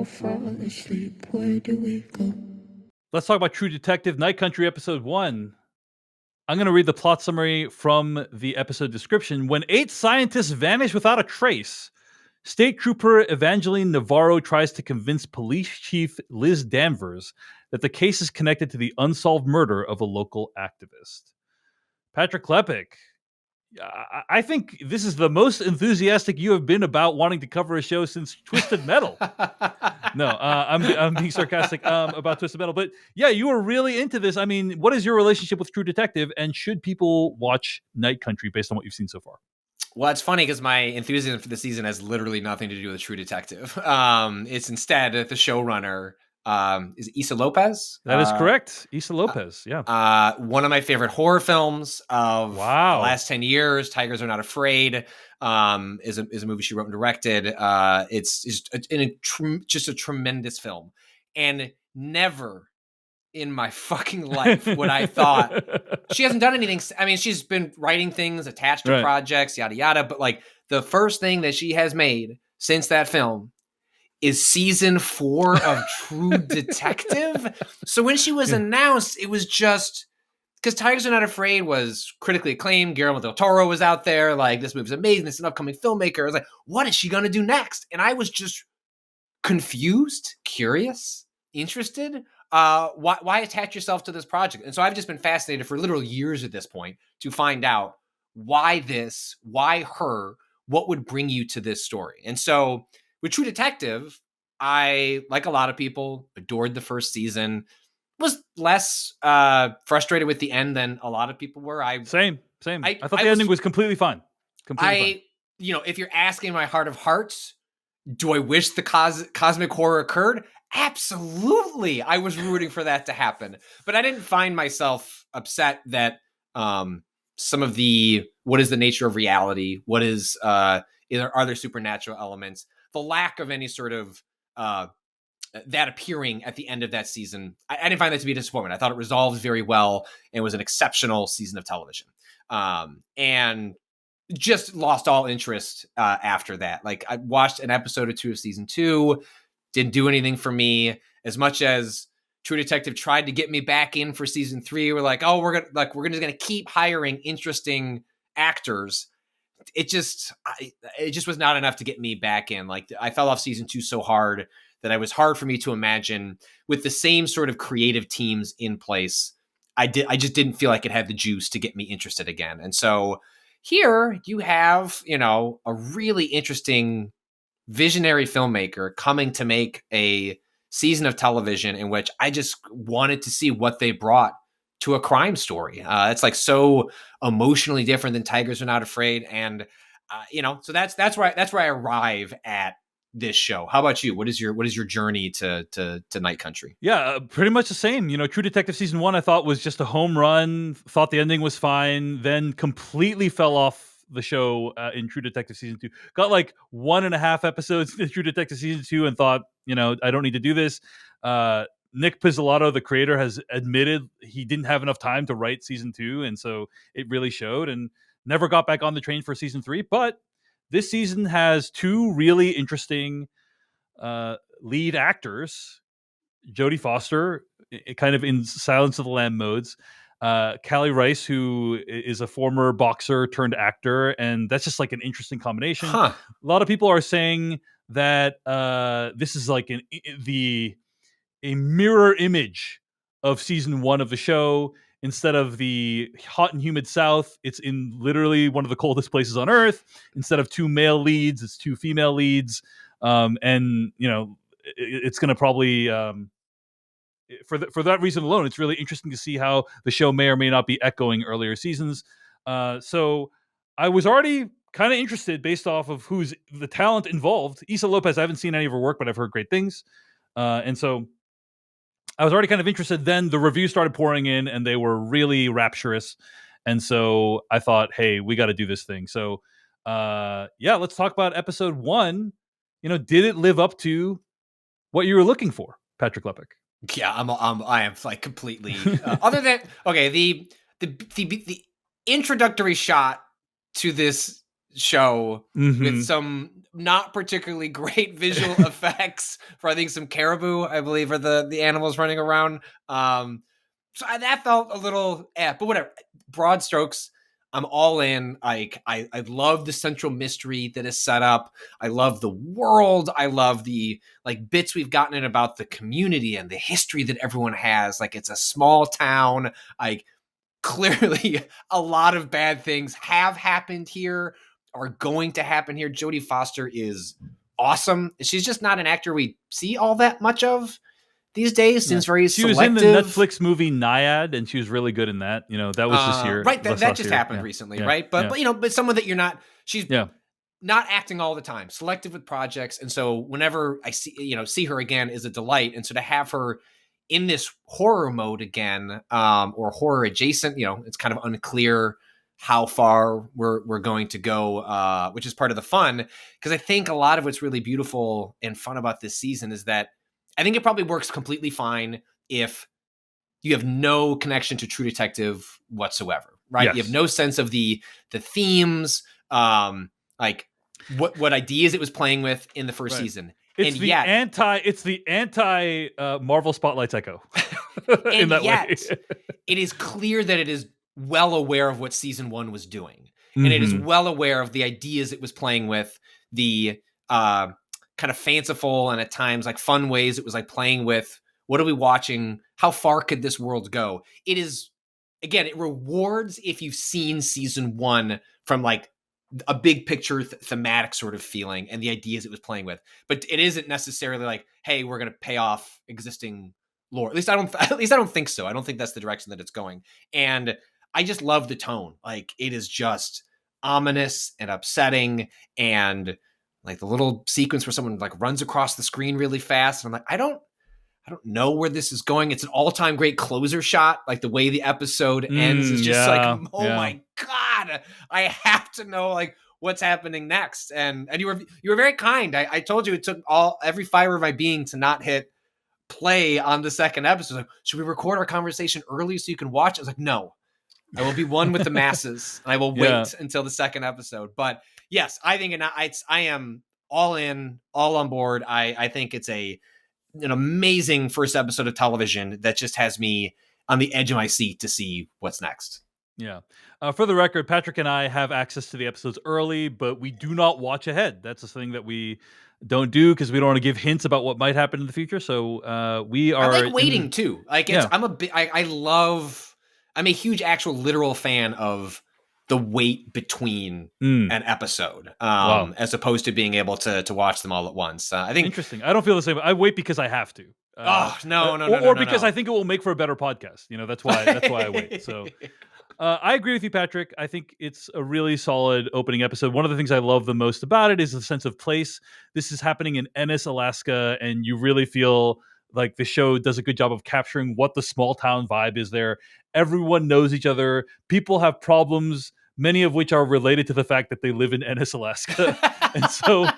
all fall asleep. Where do we go? Let's talk about True Detective Night Country episode 1. I'm going to read the plot summary from the episode description. When 8 scientists vanish without a trace, State Trooper Evangeline Navarro tries to convince Police Chief Liz Danvers that the case is connected to the unsolved murder of a local activist. Patrick Klepek, I think this is the most enthusiastic you have been about wanting to cover a show since Twisted Metal. No, I'm being sarcastic about Twisted Metal, but yeah, you were really into this. I mean, what is your relationship with True Detective, and should people watch Night Country based on what you've seen so far? Well, it's funny because my enthusiasm for the season has literally nothing to do with True Detective. It's instead the showrunner is Issa Lopez. That is correct, Issa Lopez. Yeah, one of my favorite horror films of the last 10 years. Tigers Are Not Afraid is a movie she wrote and directed. It's just a tremendous film, and never in my fucking life would I thought she hasn't done anything. I mean, she's been writing things attached to projects, yada yada. But like the first thing that she has made since that film is season 4 of True Detective. So when she was announced, it was just because Tigers Are Not Afraid was critically acclaimed. Guillermo del Toro was out there. Like, this movie's amazing. It's an upcoming filmmaker. I was like, what is she going to do next? And I was just confused, curious, interested. Why attach yourself to this project? And so I've just been fascinated for literal years at this point to find out why her, what would bring you to this story. And so with True Detective, I, like a lot of people, adored the first season, was less frustrated with the end than a lot of people were. Same. I thought the ending was completely fine. You know, if you're asking my heart of hearts, do I wish the cosmic horror occurred? Absolutely. I was rooting for that to happen. But I didn't find myself upset that some of the, what is the nature of reality? What is, are there supernatural elements? The lack of any sort of that appearing at the end of that season, I didn't find that to be a disappointment. I thought it resolved very well and was an exceptional season of television. And just lost all interest after that. Like, I watched an episode or 2 of season 2, didn't do anything for me. As much as True Detective tried to get me back in for season 3, we're like, oh, we're gonna keep hiring interesting actors. It just was not enough to get me back in. Like, I fell off season 2 so hard that it was hard for me to imagine with the same sort of creative teams in place. I just didn't feel like it had the juice to get me interested again. And so here you have, you know, a really interesting visionary filmmaker coming to make a season of television in which I just wanted to see what they brought to a crime story. It's like so emotionally different than Tigers Are Not Afraid. And, you know, so that's where I arrive at this show. How about you? What is your journey to Night Country? Yeah, pretty much the same. You know, True Detective season 1, I thought was just a home run. Thought the ending was fine. Then completely fell off the show in True Detective season 2. Got like 1.5 episodes in True Detective season 2 and thought, you know, I don't need to do this. Nick Pizzolatto, the creator, has admitted he didn't have enough time to write season 2, and so it really showed. And never got back on the train for season 3. But this season has 2 really interesting lead actors. Jodie Foster, kind of in Silence of the Lamb modes. Callie Rice, who is a former boxer turned actor, and that's just like an interesting combination. A lot of people are saying that this is like a mirror image of season 1 of the show. Instead of the hot and humid South, it's in literally one of the coldest places on Earth. Instead of 2 male leads, it's 2 female leads. And, you know, it's going to probably, for that reason alone, it's really interesting to see how the show may or may not be echoing earlier seasons. So I was already kind of interested based off of who's the talent involved. Issa Lopez, I haven't seen any of her work, but I've heard great things. And so I was already kind of interested. Then the reviews started pouring in and they were really rapturous. And so I thought, hey, we got to do this thing. So yeah, let's talk about episode 1. You know, did it live up to what you were looking for, Patrick Klepek? Yeah, I am like completely other than, okay, the introductory shot to this show with Mhm. some not particularly great visual effects for, I think, some caribou, I believe, are the animals running around. That felt a little but whatever. Broad strokes, I'm all in. I love the central mystery that is set up. I love the world. I love the like bits we've gotten in about the community and the history that everyone has. Like, it's a small town. Like, clearly a lot of bad things have happened here, are going to happen here. Jodie Foster is awesome. She's just not an actor we see all that much of these days. Yeah. Seems very She was in the selective. Netflix movie Naiad, and she was really good in that. That was this year. Right, that last just year. happened Yeah. recently, Yeah. right? But Yeah. but someone that she's Yeah. not acting all the time, selective with projects, and so whenever I see her again is a delight. And so to have her in this horror mode again, or horror adjacent, it's kind of unclear how far we're going to go, which is part of the fun, because I think a lot of what's really beautiful and fun about this season is that I think it probably works completely fine if you have no connection to True Detective whatsoever, right? Yes. You have no sense of the themes, like what ideas it was playing with in the first Right. season. It's the anti Marvel Spotlight's Echo in that way. It is clear that it is well aware of what season 1 was doing. And it is Mhm. well aware of the ideas it was playing with, the kind of fanciful and at times like fun ways it was like playing with what are we watching? How far could this world go? It is, again, it rewards if you've seen season 1 from like a big picture thematic sort of feeling and the ideas it was playing with. But it isn't necessarily like, hey, we're going to pay off existing lore. At least I don't think so. I don't think that's the direction that it's going. And I just love the tone. Like, it is just ominous and upsetting, and like the little sequence where someone like runs across the screen really fast, and I'm like, I don't know where this is going. It's an all-time great closer shot. Like, the way the episode ends is just my God, I have to know like what's happening next. And you were very kind. I told you it took every fiber of my being to not hit play on the second episode. Like, should we record our conversation early so you can watch? I was like, no, I will be one with the masses. And I will wait until the second episode. But yes, I think I am all in, all on board. I think it's an amazing first episode of television that just has me on the edge of my seat to see what's next. Yeah. For the record, Patrick and I have access to the episodes early, but we do not watch ahead. That's a thing that we don't do because we don't want to give hints about what might happen in the future. So we are. I like waiting too. Like, I'm a huge actual literal fan of the wait between an episode, as opposed to being able to watch them all at once. I think interesting. I don't feel the same. I wait because I have to. No, because I think it will make for a better podcast. That's why I wait. So I agree with you, Patrick. I think it's a really solid opening episode. One of the things I love the most about it is the sense of place. This is happening in Ennis, Alaska, and you really feel like the show does a good job of capturing what the small town vibe is there. Everyone knows each other. People have problems, many of which are related to the fact that they live in Ennis, Alaska. and so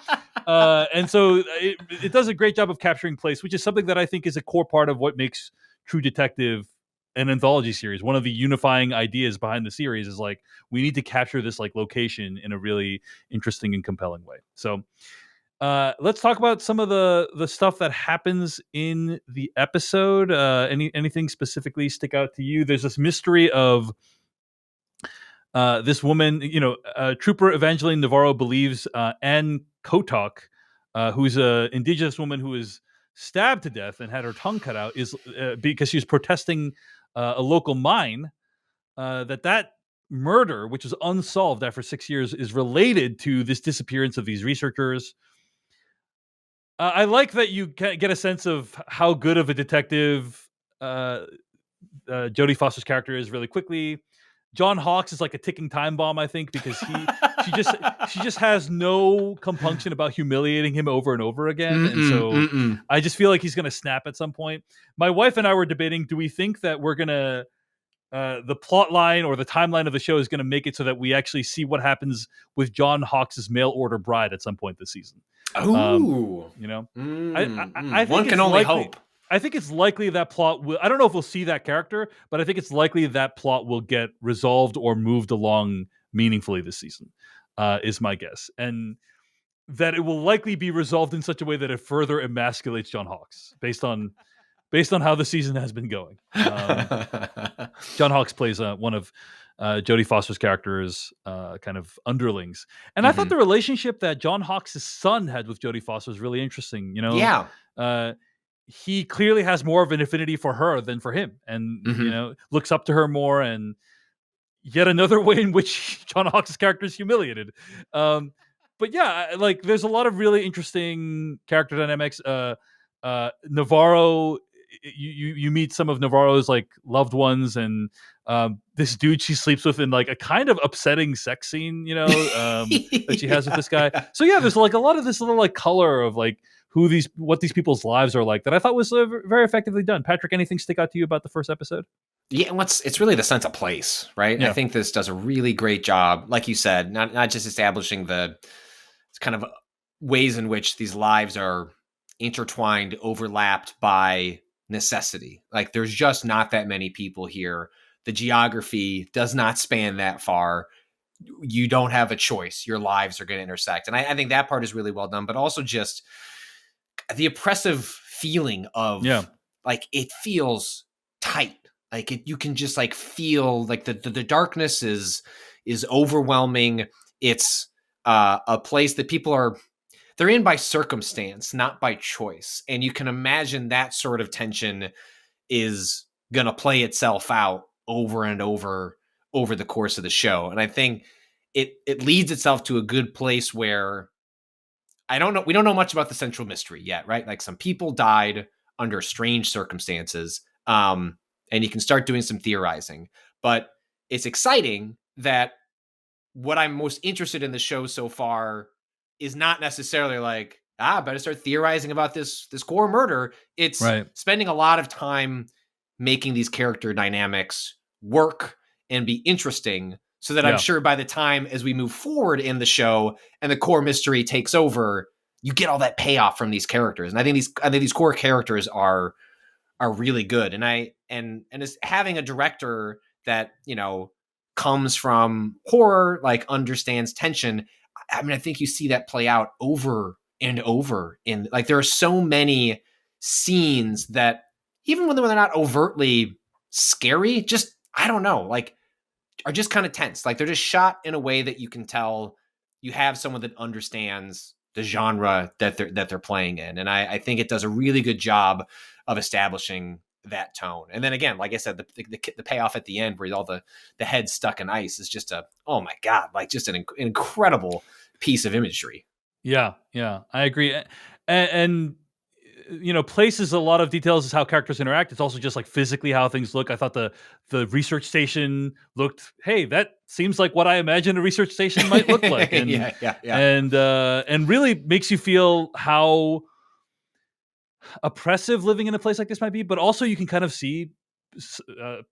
it does a great job of capturing place, which is something that I think is a core part of what makes True Detective an anthology series. One of the unifying ideas behind the series is like, we need to capture this like location in a really interesting and compelling way. So let's talk about some of the stuff that happens in the episode. Anything specifically stick out to you? There's this mystery of this woman, Trooper Evangeline Navarro believes Ann Kotok, who's an indigenous woman who is stabbed to death and had her tongue cut out, is because she was protesting a local mine, that murder, which was unsolved after 6 years, is related to this disappearance of these researchers. I like that you get a sense of how good of a detective Jodie Foster's character is really quickly. John Hawkes is like a ticking time bomb, I think, because she just has no compunction about humiliating him over and over again. And so I just feel like he's going to snap at some point. My wife and I were debating, do we think that we're going to, the plot line or the timeline of the show is going to make it so that we actually see what happens with John Hawkes' mail order bride at some point this season? Oh, I think one can only hope. I think it's likely that plot will. I don't know if we'll see that character, but I think it's likely that plot will get resolved or moved along meaningfully this season. is my guess, and that it will likely be resolved in such a way that it further emasculates John Hawkes based on how the season has been going. John Hawkes plays one of Jodie Foster's characters, kind of underlings, and I thought the relationship that John Hawkes' son had with Jodie Foster was really interesting. Yeah. He clearly has more of an affinity for her than for him, and looks up to her more. And yet another way in which John Hawkes' character is humiliated. But yeah, like there's a lot of really interesting character dynamics. Navarro, you meet some of Navarro's like loved ones, and this dude she sleeps with in like a kind of upsetting sex scene, that she has with this guy. So yeah, there's like a lot of this little like color of like what these people's lives are like that I thought was very effectively done. Patrick, anything stick out to you about the first episode? Yeah, it's really the sense of place, right? Yeah. I think this does a really great job, like you said, not just establishing the kind of ways in which these lives are intertwined, overlapped by necessity. Like there's just not that many people here. The geography does not span that far. You don't have a choice. Your lives are going to intersect. And I think that part is really well done, but also just the oppressive feeling of like, it feels tight. Like you can just like feel like the darkness is overwhelming. It's a place that people they're in by circumstance, not by choice. And you can imagine that sort of tension is going to play itself out over and over the course of the show. And I think it leads itself to a good place where we don't know much about the central mystery yet, right? Like some people died under strange circumstances. And you can start doing some theorizing, but it's exciting that what I'm most interested in the show so far is not necessarily like, better start theorizing about this core murder. It's spending a lot of time making these character dynamics work and be interesting, so that I'm sure by the time as we move forward in the show and the core mystery takes over, you get all that payoff from these characters. And I think these core characters are really good. And as having a director that, comes from horror, like understands tension. I mean, I think you see that play out over and over in like, there are so many scenes that even when they're not overtly scary, just, I don't know, like are just kind of tense. Like they're just shot in a way that you can tell you have someone that understands the genre that they're playing in. And I think it does a really good job of establishing that tone. And then again, like I said, the payoff at the end where all the head stuck in ice is just oh my God, like just an incredible piece of imagery. Yeah, I agree. And places a lot of details is how characters interact. It's also just like physically how things look. I thought the research station looked, hey, that seems like what I imagine a research station might look like. And and really makes you feel how oppressive living in a place like this might be, but also you can kind of see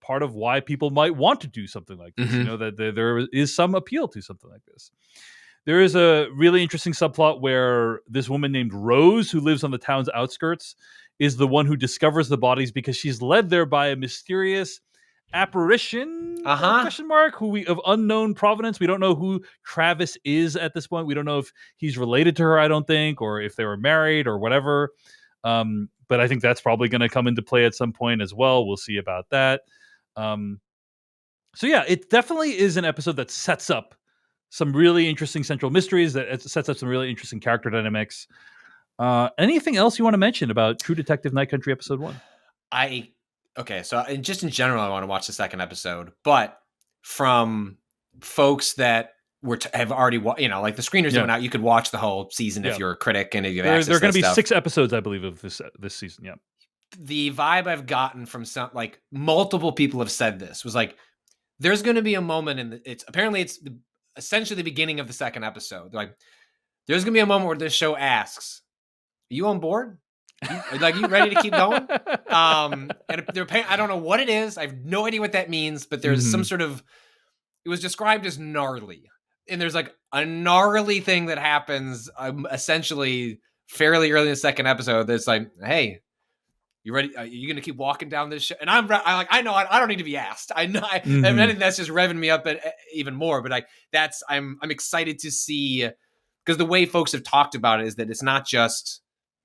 part of why people might want to do something like this. That there is some appeal to something like this. There is a really interesting subplot where this woman named Rose, who lives on the town's outskirts, is the one who discovers the bodies because she's led there by a mysterious apparition, question mark, of unknown provenance. We don't know who Travis is at this point. We don't know if he's related to her, I don't think, or if they were married or whatever. But I think that's probably going to come into play at some point as well. We'll see about that. So yeah, it definitely is an episode that sets up some really interesting central mysteries, that sets up some really interesting character dynamics. Anything else you want to mention about True Detective Night Country episode 1? So just in general, I want to watch the second episode, but from folks that have already, like the screeners that went out, you could watch the whole season if you're a critic and if you have access to that there are going to be stuff. 6 episodes, I believe, of this season. Yeah. The vibe I've gotten from like multiple people have said this was like, there's going to be a moment it's essentially the beginning of the second episode. They're like, there's going to be a moment where this show asks, are you on board? You ready to keep going? And I don't know what it is. I have no idea what that means, but there's some sort of, it was described as gnarly. And there's like a gnarly thing that happens essentially fairly early in the second episode that's like, hey, You ready? Are you going to keep walking down this show? And I know I don't need to be asked. I know. I Mhm. think that's just revving me up even more. But I'm excited to see, because the way folks have talked about it is that it's not just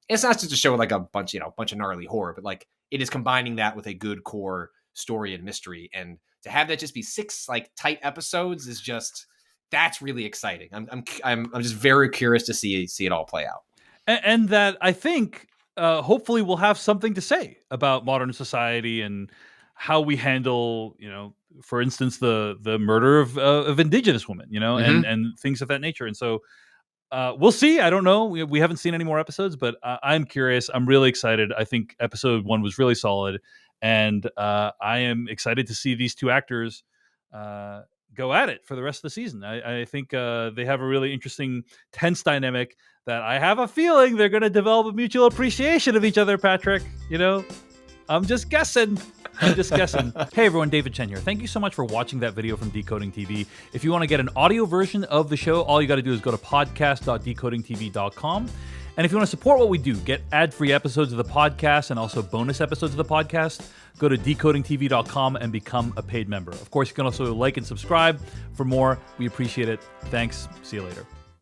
a show with like a bunch of gnarly horror, but like it is combining that with a good core story and mystery. And to have that just be 6 like tight episodes is just, that's really exciting. I'm just very curious to see it all play out. And that I think hopefully we'll have something to say about modern society and how we handle, for instance, the murder of indigenous women, Mhm. and things of that nature. And so we'll see. I don't know. We haven't seen any more episodes, but I'm curious. I'm really excited. I think episode 1 was really solid, and I am excited to see these two actors go at it for the rest of the season. I think they have a really interesting, tense dynamic that I have a feeling they're going to develop a mutual appreciation of each other, Patrick. I'm just guessing. Hey everyone, David Chen here. Thank you so much for watching that video from Decoding TV. If you want to get an audio version of the show, all you got to do is go to podcast.decodingtv.com. And if you want to support what we do, get ad-free episodes of the podcast and also bonus episodes of the podcast, go to decodingtv.com and become a paid member. Of course, you can also like and subscribe for more. We appreciate it. Thanks. See you later.